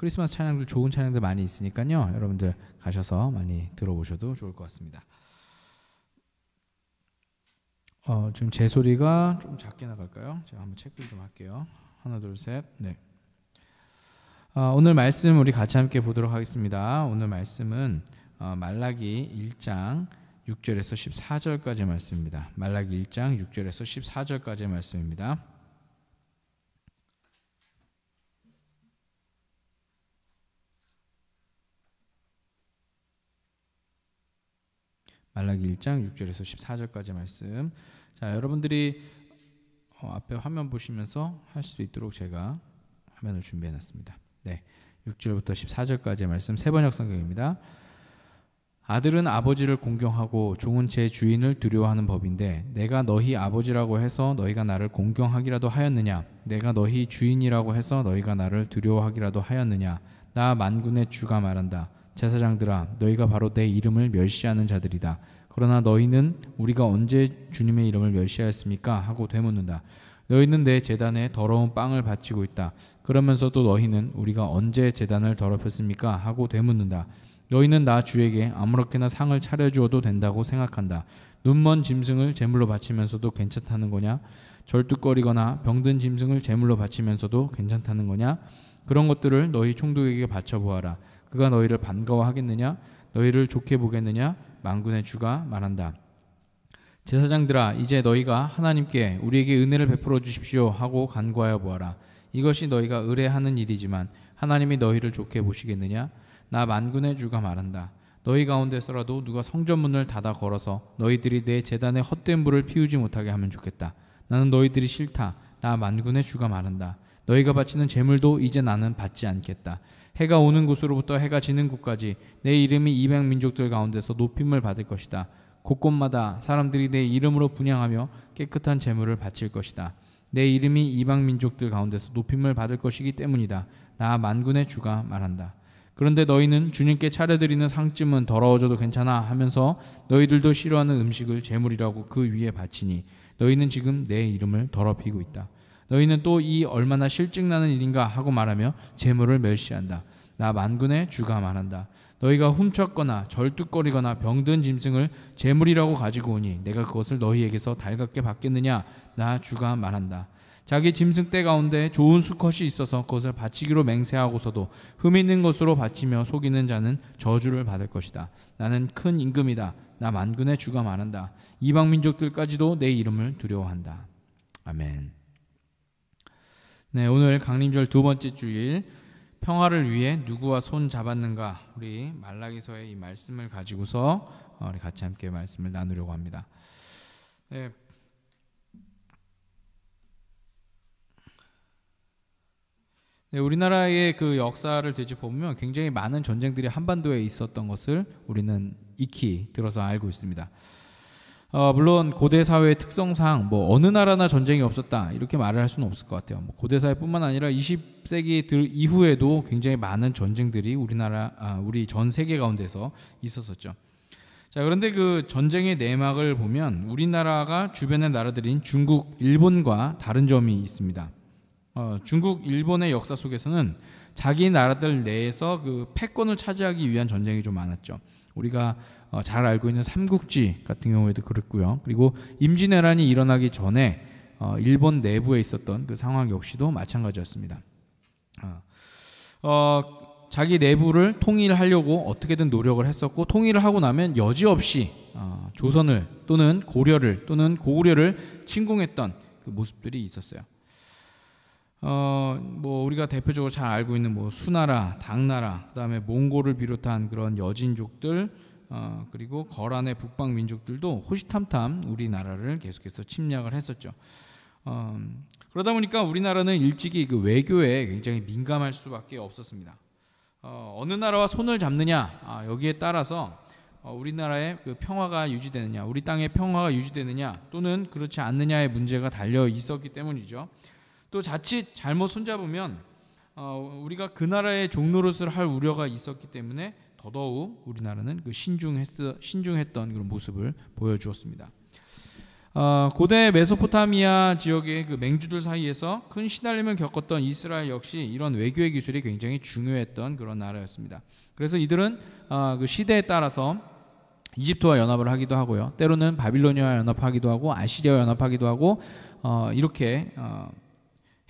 크리스마스 찬양들 좋은 찬양들 많이 있으니까요. 여러분들 가셔서 많이 들어보셔도 좋을 것 같습니다. 지금 제 소리가 좀 작게 나갈까요? 제가 한번 체크를 좀 할게요. 하나, 둘, 셋. 네. 오늘 말씀 우리 같이 함께 보도록 하겠습니다. 오늘 말씀은 말라기 1장 6절에서 14절까지의 말씀입니다. 말라기 1장 6절에서 14절까지의 말씀입니다. 말라기 1장 6절에서 14절까지의 말씀. 자, 여러분들이 앞에 화면 보시면서 할 수 있도록 제가 화면을 준비해 놨습니다. 네, 6절부터 14절까지의 말씀 세번역 성경입니다. 아들은 아버지를 공경하고 종은 제 주인을 두려워하는 법인데 내가 너희 아버지라고 해서 너희가 나를 공경하기라도 하였느냐? 내가 너희 주인이라고 해서 너희가 나를 두려워하기라도 하였느냐? 나 만군의 주가 말한다. 제사장들아, 너희가 바로 내 이름을 멸시하는 자들이다. 그러나 너희는 우리가 언제 주님의 이름을 멸시하였습니까? 하고 되묻는다. 너희는 내 제단에 더러운 빵을 바치고 있다. 그러면서도 너희는 우리가 언제 제단을 더럽혔습니까? 하고 되묻는다. 너희는 나 주에게 아무렇게나 상을 차려주어도 된다고 생각한다. 눈먼 짐승을 제물로 바치면서도 괜찮다는 거냐? 절뚝거리거나 병든 짐승을 제물로 바치면서도 괜찮다는 거냐? 그런 것들을 너희 총독에게 바쳐보아라. 그가 너희를 반가워하겠느냐? 너희를 좋게 보겠느냐? 만군의 주가 말한다. 제사장들아, 이제 너희가 하나님께 우리에게 은혜를 베풀어 주십시오 하고 간구하여 보아라. 이것이 너희가 의뢰하는 일이지만 하나님이 너희를 좋게 보시겠느냐? 나 만군의 주가 말한다. 너희 가운데서라도 누가 성전문을 닫아 걸어서 너희들이 내 제단에 헛된 불을 피우지 못하게 하면 좋겠다. 나는 너희들이 싫다. 나 만군의 주가 말한다. 너희가 바치는 제물도 이제 나는 받지 않겠다. 해가 오는 곳으로부터 해가 지는 곳까지 내 이름이 이방 민족들 가운데서 높임을 받을 것이다. 곳곳마다 사람들이 내 이름으로 분향하며 깨끗한 제물을 바칠 것이다. 내 이름이 이방 민족들 가운데서 높임을 받을 것이기 때문이다. 나 만군의 주가 말한다. 그런데 너희는 주님께 차려드리는 상쯤은 더러워져도 괜찮아 하면서 너희들도 싫어하는 음식을 제물이라고 그 위에 바치니 너희는 지금 내 이름을 더럽히고 있다. 너희는 또 이 얼마나 실증나는 일인가 하고 말하며 제물을 멸시한다. 나 만군의 주가 말한다. 너희가 훔쳤거나 절뚝거리거나 병든 짐승을 제물이라고 가지고 오니 내가 그것을 너희에게서 달갑게 받겠느냐? 나 주가 말한다. 자기 짐승 떼 가운데 좋은 수컷이 있어서 그것을 바치기로 맹세하고서도 흠 있는 것으로 바치며 속이는 자는 저주를 받을 것이다. 나는 큰 임금이다. 나 만군의 주가 말한다. 이방 민족들까지도 내 이름을 두려워한다. 아멘. 네, 오늘 강림절 두 번째 주일 평화를 위해 누구와 손 잡았는가, 우리 말라기서의 이 말씀을 가지고서 우리 같이 함께 말씀을 나누려고 합니다. 네. 네, 우리나라의 그 역사를 되짚어보면 굉장히 많은 전쟁들이 한반도에 있었던 것을 우리는 익히 들어서 알고 있습니다. 물론 고대 사회의 특성상 어느 나라나 전쟁이 없었다 이렇게 말을 할 수는 없을 것 같아요. 고대 사회뿐만 아니라 20세기 이후에도 굉장히 많은 전쟁들이 우리 전 세계 가운데서 있었었죠. 자, 그런데 그 전쟁의 내막을 보면 우리나라가 주변의 나라들인 중국, 일본과 다른 점이 있습니다. 중국, 일본의 역사 속에서는 자기 나라들 내에서 그 패권을 차지하기 위한 전쟁이 좀 많았죠. 우리가 잘 알고 있는 삼국지 같은 경우에도 그렇고요. 그리고 임진왜란이 일어나기 전에 일본 내부에 있었던 그 상황 역시도 마찬가지였습니다. 자기 내부를 통일하려고 어떻게든 노력을 했었고, 통일을 하고 나면 여지없이 조선을 또는 고려를 또는 고구려를 침공했던 그 모습들이 있었어요. 우리가 대표적으로 잘 알고 있는 수나라, 당나라, 그다음에 몽골을 비롯한 그런 여진족들, 그리고 거란의 북방 민족들도 호시탐탐 우리나라를 계속해서 침략을 했었죠. 그러다 보니까 우리나라는 일찍이 그 외교에 굉장히 민감할 수밖에 없었습니다. 어느 나라와 손을 잡느냐, 여기에 따라서 우리나라의 그 평화가 유지되느냐, 우리 땅의 평화가 유지되느냐 또는 그렇지 않느냐의 문제가 달려 있었기 때문이죠. 또 자칫 잘못 손잡으면 우리가 그 나라의 종노릇을 할 우려가 있었기 때문에 더더욱 우리나라는 그 신중했던 그런 모습을 보여주었습니다. 고대 메소포타미아 지역의 그 맹주들 사이에서 큰 시달림을 겪었던 이스라엘 역시 이런 외교의 기술이 굉장히 중요했던 그런 나라였습니다. 그래서 이들은 그 시대에 따라서 이집트와 연합을 하기도 하고요, 때로는 바빌로니아와 연합하기도 하고 아시리아와 연합하기도 하고 이렇게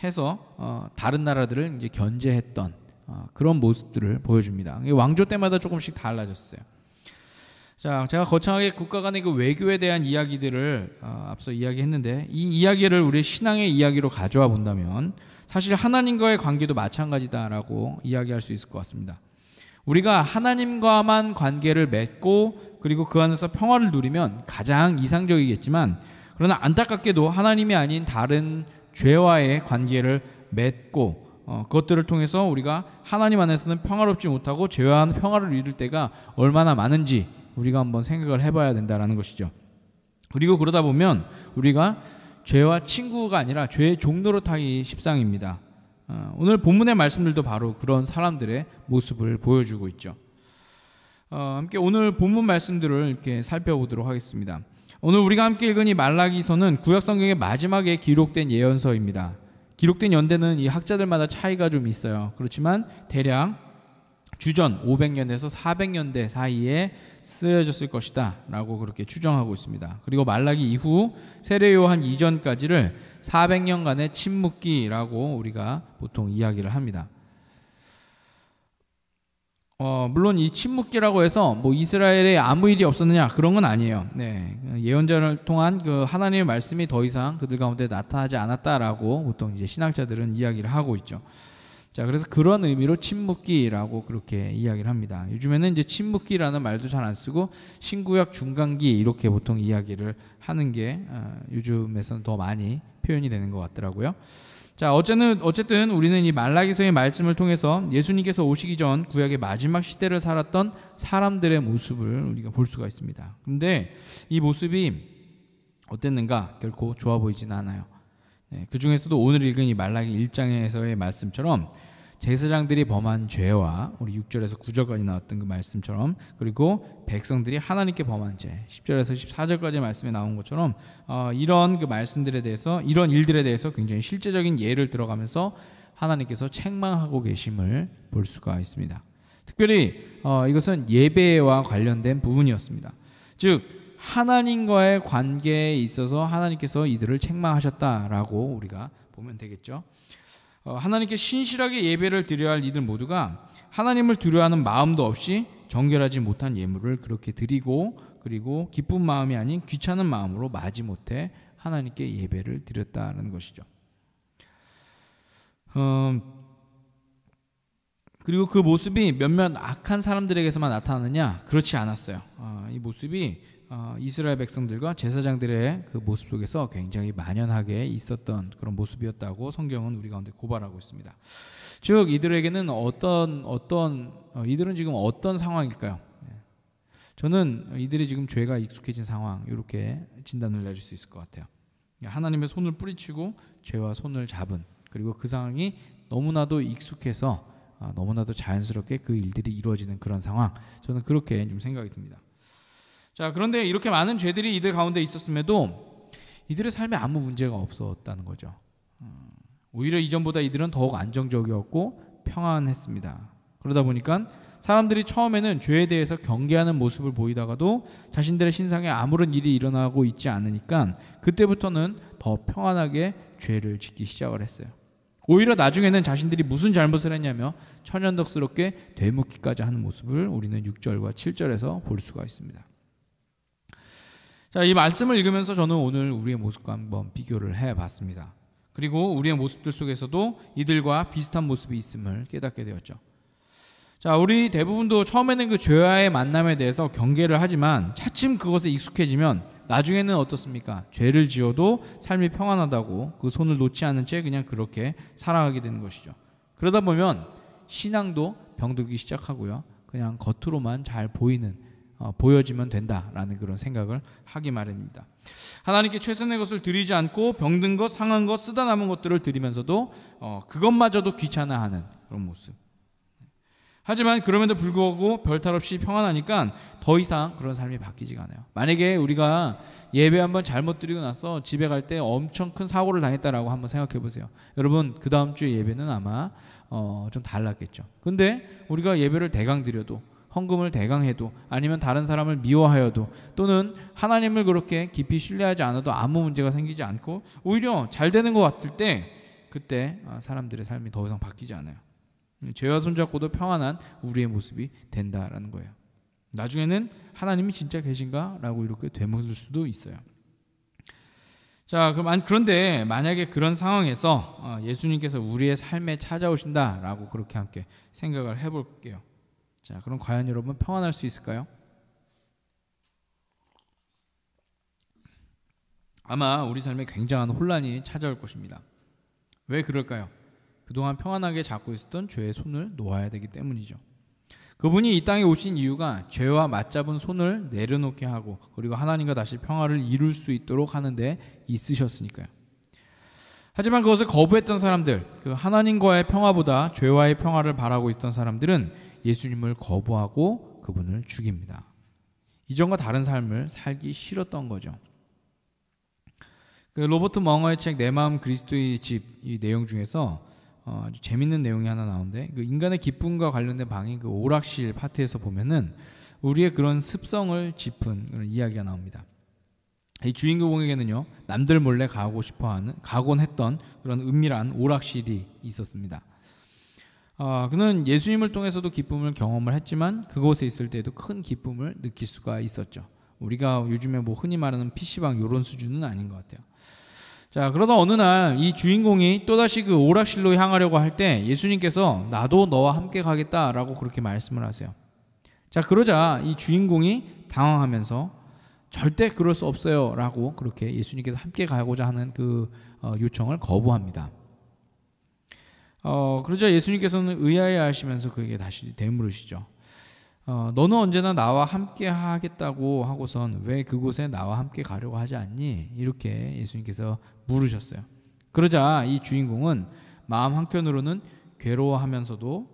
해서 다른 나라들을 이제 견제했던 그런 모습들을 보여줍니다. 왕조 때마다 조금씩 달라졌어요. 자, 제가 거창하게 국가 간의 그 외교에 대한 이야기들을 앞서 이야기했는데, 이 이야기를 우리의 신앙의 이야기로 가져와 본다면 사실 하나님과의 관계도 마찬가지다라고 이야기할 수 있을 것 같습니다. 우리가 하나님과만 관계를 맺고 그리고 그 안에서 평화를 누리면 가장 이상적이겠지만, 그러나 안타깝게도 하나님이 아닌 다른 죄와의 관계를 맺고 그것들을 통해서 우리가 하나님 안에서는 평화롭지 못하고 죄와 평화를 이룰 때가 얼마나 많은지 우리가 한번 생각을 해봐야 된다는 것이죠. 그리고 그러다 보면 우리가 죄와 친구가 아니라 죄의 종로로 타기 십상입니다. 오늘 본문의 말씀들도 바로 그런 사람들의 모습을 보여주고 있죠. 함께 오늘 본문 말씀들을 이렇게 살펴보도록 하겠습니다. 오늘 우리가 함께 읽은 이 말라기서는 구약성경의 마지막에 기록된 예언서입니다. 기록된 연대는 이 학자들마다 차이가 좀 있어요. 그렇지만 대략 주전 500년에서 400년대 사이에 쓰여졌을 것이다 라고 그렇게 추정하고 있습니다. 그리고 말라기 이후 세례 요한 이전까지를 400년간의 침묵기라고 우리가 보통 이야기를 합니다. 물론 이 침묵기라고 해서 뭐 이스라엘에 아무 일이 없었느냐 그런 건 아니에요. 네, 예언자를 통한 그 하나님의 말씀이 더 이상 그들 가운데 나타나지 않았다라고 보통 이제 신학자들은 이야기를 하고 있죠. 자, 그래서 그런 의미로 침묵기라고 그렇게 이야기를 합니다. 요즘에는 이제 침묵기라는 말도 잘 안 쓰고 신구약 중간기 이렇게 보통 이야기를 하는 게 요즘에서는 더 많이 표현이 되는 것 같더라고요. 자, 어쨌든 우리는 이 말라기서의 말씀을 통해서 예수님께서 오시기 전 구약의 마지막 시대를 살았던 사람들의 모습을 우리가 볼 수가 있습니다. 근데 이 모습이 어땠는가? 결코 좋아 보이지는 않아요. 그 중에서도 오늘 읽은 이 말라기 1장에서의 말씀처럼 제사장들이 범한 죄와 우리 6절에서 9절까지 나왔던 그 말씀처럼, 그리고 백성들이 하나님께 범한 죄 10절에서 14절까지 말씀에 나온 것처럼 이런 그 말씀들에 대해서, 이런 일들에 대해서 굉장히 실제적인 예를 들어가면서 하나님께서 책망하고 계심을 볼 수가 있습니다. 특별히 이것은 예배와 관련된 부분이었습니다. 즉 하나님과의 관계에 있어서 하나님께서 이들을 책망하셨다라고 우리가 보면 되겠죠. 하나님께 신실하게 예배를 드려야 할 이들 모두가 하나님을 두려워하는 마음도 없이 정결하지 못한 예물을 그렇게 드리고, 그리고 기쁜 마음이 아닌 귀찮은 마음으로 마지못해 하나님께 예배를 드렸다는 것이죠. 그리고 그 모습이 몇몇 악한 사람들에게서만 나타나느냐? 그렇지 않았어요. 이 모습이 이스라엘 백성들과 제사장들의 그 모습 속에서 굉장히 만연하게 있었던 그런 모습이었다고 성경은 우리 가운데 고발하고 있습니다. 즉 이들에게는 이들은 지금 어떤 상황일까요? 저는 이들이 지금 죄가 익숙해진 상황, 이렇게 진단을 내릴 수 있을 것 같아요. 하나님의 손을 뿌리치고 죄와 손을 잡은, 그리고 그 상황이 너무나도 익숙해서 너무나도 자연스럽게 그 일들이 이루어지는 그런 상황, 저는 그렇게 좀 생각이 듭니다. 자, 그런데 이렇게 많은 죄들이 이들 가운데 있었음에도 이들의 삶에 아무 문제가 없었다는 거죠. 오히려 이전보다 이들은 더욱 안정적이었고 평안했습니다. 그러다 보니까 사람들이 처음에는 죄에 대해서 경계하는 모습을 보이다가도 자신들의 신상에 아무런 일이 일어나고 있지 않으니까 그때부터는 더 평안하게 죄를 짓기 시작을 했어요. 오히려 나중에는 자신들이 무슨 잘못을 했냐며 천연덕스럽게 되묻기까지 하는 모습을 우리는 6절과 7절에서 볼 수가 있습니다. 자, 이 말씀을 읽으면서 저는 오늘 우리의 모습과 한번 비교를 해봤습니다. 그리고 우리의 모습들 속에서도 이들과 비슷한 모습이 있음을 깨닫게 되었죠. 자, 우리 대부분도 처음에는 그 죄와의 만남에 대해서 경계를 하지만 차츰 그것에 익숙해지면 나중에는 어떻습니까? 죄를 지어도 삶이 평안하다고 그 손을 놓지 않은 채 그냥 그렇게 살아가게 되는 것이죠. 그러다 보면 신앙도 병들기 시작하고요, 그냥 겉으로만 잘 보여지면 된다라는 그런 생각을 하기 마련입니다. 하나님께 최선의 것을 드리지 않고 병든 것, 상한 것, 쓰다 남은 것들을 드리면서도 그것마저도 귀찮아하는 그런 모습. 하지만 그럼에도 불구하고 별탈 없이 평안하니까 더 이상 그런 삶이 바뀌지가 않아요. 만약에 우리가 예배 한번 잘못 드리고 나서 집에 갈 때 엄청 큰 사고를 당했다라고 한번 생각해 보세요. 여러분 그 다음 주에 예배는 아마 좀 달랐겠죠. 근데 우리가 예배를 대강 드려도, 헌금을 대강 해도, 아니면 다른 사람을 미워하여도, 또는 하나님을 그렇게 깊이 신뢰하지 않아도 아무 문제가 생기지 않고 오히려 잘 되는 것 같을 때, 그때 사람들의 삶이 더 이상 바뀌지 않아요. 죄와 손잡고도 평안한 우리의 모습이 된다라는 거예요. 나중에는 하나님이 진짜 계신가? 라고 이렇게 되묻을 수도 있어요. 자, 그런데 만약에 그런 상황에서 예수님께서 우리의 삶에 찾아오신다라고 그렇게 함께 생각을 해볼게요. 자, 그럼 과연 여러분 평안할 수 있을까요? 아마 우리 삶에 굉장한 혼란이 찾아올 것입니다. 왜 그럴까요? 그동안 평안하게 잡고 있었던 죄의 손을 놓아야 되기 때문이죠. 그분이 이 땅에 오신 이유가 죄와 맞잡은 손을 내려놓게 하고, 그리고 하나님과 다시 평화를 이룰 수 있도록 하는 데 있으셨으니까요. 하지만 그것을 거부했던 사람들, 그 하나님과의 평화보다 죄와의 평화를 바라고 있던 사람들은 예수님을 거부하고 그분을 죽입니다. 이전과 다른 삶을 살기 싫었던 거죠. 그 로버트 멍어의 책 내 마음 그리스도의 집, 이 내용 중에서 아주 재밌는 내용이 하나 나오는데, 그 인간의 기쁨과 관련된 방인 그 오락실 파트에서 보면은 우리의 그런 습성을 짚은 그런 이야기가 나옵니다. 이 주인공에게는요, 남들 몰래 가곤 했던 그런 은밀한 오락실이 있었습니다. 그는 예수님을 통해서도 기쁨을 경험을 했지만 그곳에 있을 때에도 큰 기쁨을 느낄 수가 있었죠. 우리가 요즘에 뭐 흔히 말하는 PC방 이런 수준은 아닌 것 같아요. 자, 그러다 어느 날 이 주인공이 또다시 그 오락실로 향하려고 할 때 예수님께서 나도 너와 함께 가겠다라고 그렇게 말씀을 하세요. 자, 그러자 이 주인공이 당황하면서 절대 그럴 수 없어요 라고 그렇게 예수님께서 함께 가고자 하는 그 요청을 거부합니다. 그러자 예수님께서는 의아해 하시면서 그에게 다시 되물으시죠. 너는 언제나 나와 함께 하겠다고 하고선 왜 그곳에 나와 함께 가려고 하지 않니? 이렇게 예수님께서 물으셨어요. 그러자 이 주인공은 마음 한켠으로는 괴로워하면서도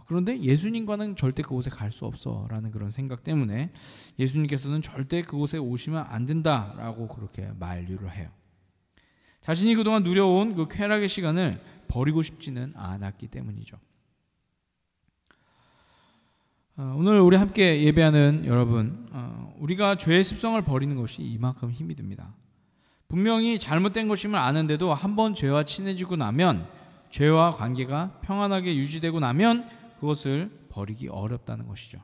그런데 예수님과는 절대 그곳에 갈 수 없어 라는 그런 생각 때문에 예수님께서는 절대 그곳에 오시면 안 된다라고 그렇게 만류를 해요. 자신이 그동안 누려온 그 쾌락의 시간을 버리고 싶지는 않았기 때문이죠. 오늘 우리 함께 예배하는 여러분, 우리가 죄의 습성을 버리는 것이 이만큼 힘이 듭니다. 분명히 잘못된 것임을 아는데도 한번 죄와 친해지고 나면, 죄와 관계가 평안하게 유지되고 나면 그것을 버리기 어렵다는 것이죠.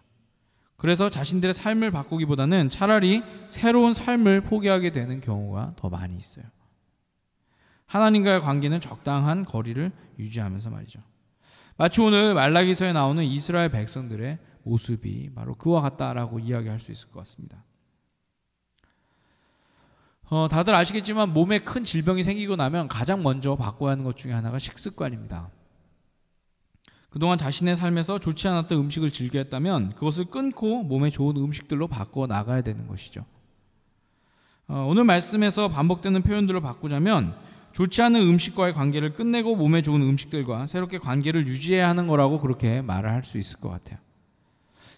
그래서 자신들의 삶을 바꾸기보다는 차라리 새로운 삶을 포기하게 되는 경우가 더 많이 있어요. 하나님과의 관계는 적당한 거리를 유지하면서 말이죠. 마치 오늘 말라기서에 나오는 이스라엘 백성들의 모습이 바로 그와 같다라고 이야기할 수 있을 것 같습니다. 다들 아시겠지만 몸에 큰 질병이 생기고 나면 가장 먼저 바꿔야 하는 것 중에 하나가 식습관입니다. 그동안 자신의 삶에서 좋지 않았던 음식을 즐겨 했다면 그것을 끊고 몸에 좋은 음식들로 바꿔 나가야 되는 것이죠. 오늘 말씀에서 반복되는 표현들을 바꾸자면 좋지 않은 음식과의 관계를 끝내고 몸에 좋은 음식들과 새롭게 관계를 유지해야 하는 거라고 그렇게 말을 할 수 있을 것 같아요.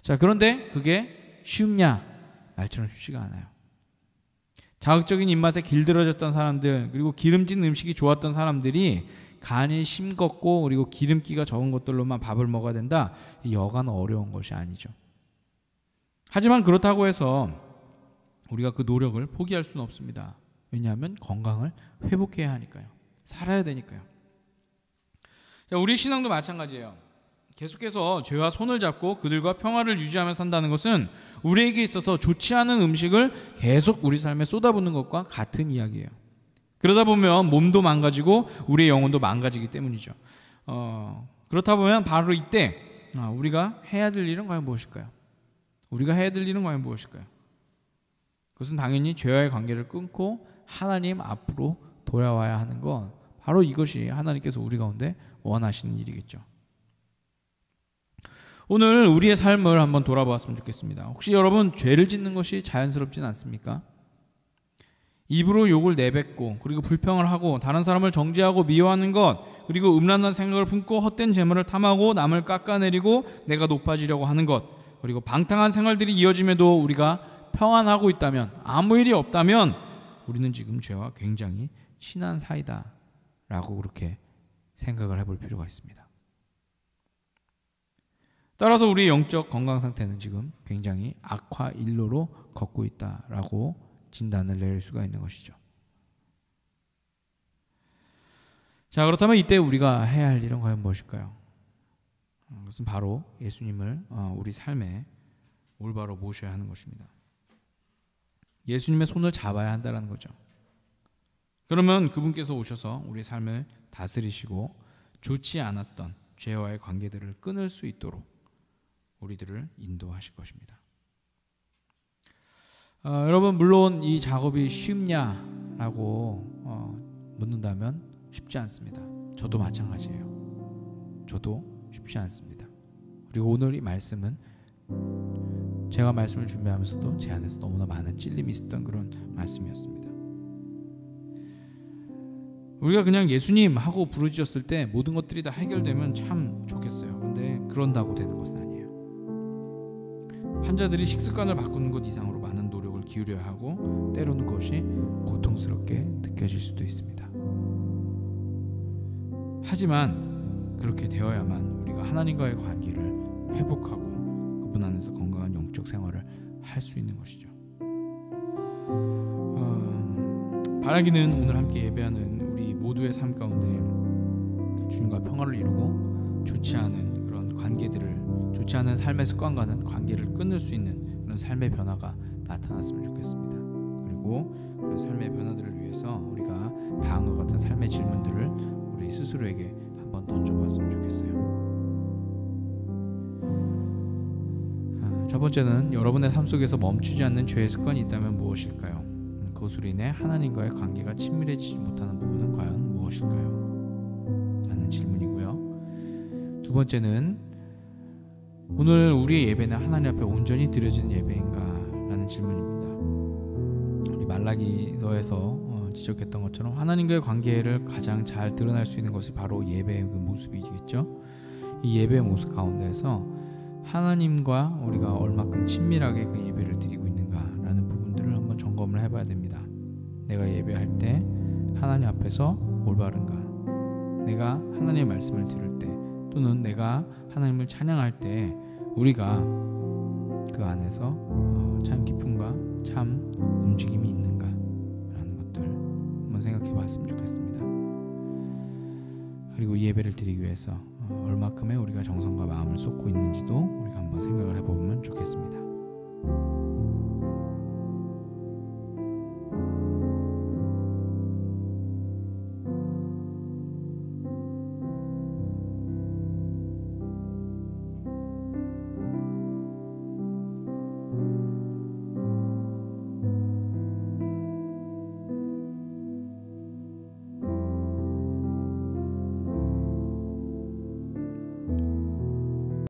자, 그런데 그게 쉽냐? 말처럼 쉽지가 않아요. 자극적인 입맛에 길들여졌던 사람들, 그리고 기름진 음식이 좋았던 사람들이 간이 싱겁고 그리고 기름기가 적은 것들로만 밥을 먹어야 된다? 여간 어려운 것이 아니죠. 하지만 그렇다고 해서 우리가 그 노력을 포기할 수는 없습니다. 왜냐하면 건강을 회복해야 하니까요. 살아야 되니까요. 자, 우리 신앙도 마찬가지예요. 계속해서 죄와 손을 잡고 그들과 평화를 유지하며 산다는 것은 우리에게 있어서 좋지 않은 음식을 계속 우리 삶에 쏟아붓는 것과 같은 이야기예요. 그러다 보면 몸도 망가지고 우리의 영혼도 망가지기 때문이죠. 그렇다 보면 바로 이때 우리가 해야 될 일은 과연 무엇일까요? 우리가 해야 될 일은 과연 무엇일까요? 그것은 당연히 죄와의 관계를 끊고 하나님 앞으로 돌아와야 하는 것, 바로 이것이 하나님께서 우리 가운데 원하시는 일이겠죠. 오늘 우리의 삶을 한번 돌아보았으면 좋겠습니다. 혹시 여러분 죄를 짓는 것이 자연스럽진 않습니까? 입으로 욕을 내뱉고 그리고 불평을 하고 다른 사람을 정죄하고 미워하는 것, 그리고 음란한 생각을 품고 헛된 재물을 탐하고 남을 깎아내리고 내가 높아지려고 하는 것, 그리고 방탕한 생활들이 이어짐에도 우리가 평안하고 있다면, 아무 일이 없다면 우리는 지금 죄와 굉장히 친한 사이다 라고 그렇게 생각을 해볼 필요가 있습니다. 따라서 우리의 영적 건강 상태는 지금 굉장히 악화 일로로 걷고 있다라고 진단을 내릴 수가 있는 것이죠. 자, 그렇다면 이때 우리가 해야 할 일은 과연 무엇일까요? 그것은 바로 예수님을 우리 삶에 올바로 모셔야 하는 것입니다. 예수님의 손을 잡아야 한다는 거죠. 그러면 그분께서 오셔서 우리 삶을 다스리시고 좋지 않았던 죄와의 관계들을 끊을 수 있도록 우리들을 인도하실 것입니다. 여러분, 물론 이 작업이 쉽냐라고 묻는다면 쉽지 않습니다. 저도 마찬가지예요. 저도 쉽지 않습니다. 그리고 오늘 이 말씀은 제가 말씀을 준비하면서도 제 안에서 너무나 많은 찔림이 있었던 그런 말씀이었습니다. 우리가 그냥 예수님 하고 부르짖었을 때 모든 것들이 다 해결되면 참 좋겠어요. 근데 그런다고 되는 것은 아니에요. 환자들이 식습관을 바꾸는 것 이상으로 많은 노력을 기울여야 하고 때로는 그것이 고통스럽게 느껴질 수도 있습니다. 하지만 그렇게 되어야만 우리가 하나님과의 관계를 회복하고 그분 안에서 건강한 영적 생활을 할 수 있는 것이죠. 바라기는 오늘 함께 예배하는 우리 모두의 삶 가운데 주님과 평화를 이루고 좋지 않은 그런 관계들을, 좋지 않은 삶의 습관과는 관계를 끊을 수 있는 그런 삶의 변화가 나타났으면 좋겠습니다. 그리고 그런 삶의 변화들을 위해서 우리가 다음과 같은 삶의 질문들을 우리 스스로에게 한번 던져봤으면 좋겠어요. 첫 번째는 여러분의 삶 속에서 멈추지 않는 죄의 습관이 있다면 무엇일까요? 그것으로 인해 하나님과의 관계가 친밀해지지 못하는 부분은 과연 무엇일까요? 라는 질문이고요. 두 번째는 오늘 우리의 예배는 하나님 앞에 온전히 드려지는 예배인가? 라는 질문입니다. 우리 말라기서에서 지적했던 것처럼 하나님과의 관계를 가장 잘 드러날 수 있는 것이 바로 예배의 그 모습이겠죠. 이 예배의 모습 가운데서 하나님과 우리가 얼마큼 친밀하게 그 예배를 드리고 있는가라는 부분들을 한번 점검을 해봐야 됩니다. 내가 예배할 때 하나님 앞에서 올바른가? 내가 하나님의 말씀을 들을 때 또는 내가 하나님을 찬양할 때 우리가 그 안에서 참 기쁨과 참 움직임이 있는가라는 것들 한번 생각해 봤으면 좋겠습니다. 그리고 이 예배를 드리기 위해서 얼마큼의 우리가 정성과 마음을 쏟고 있는지도 우리가 한번 생각을 해보면 좋겠습니다.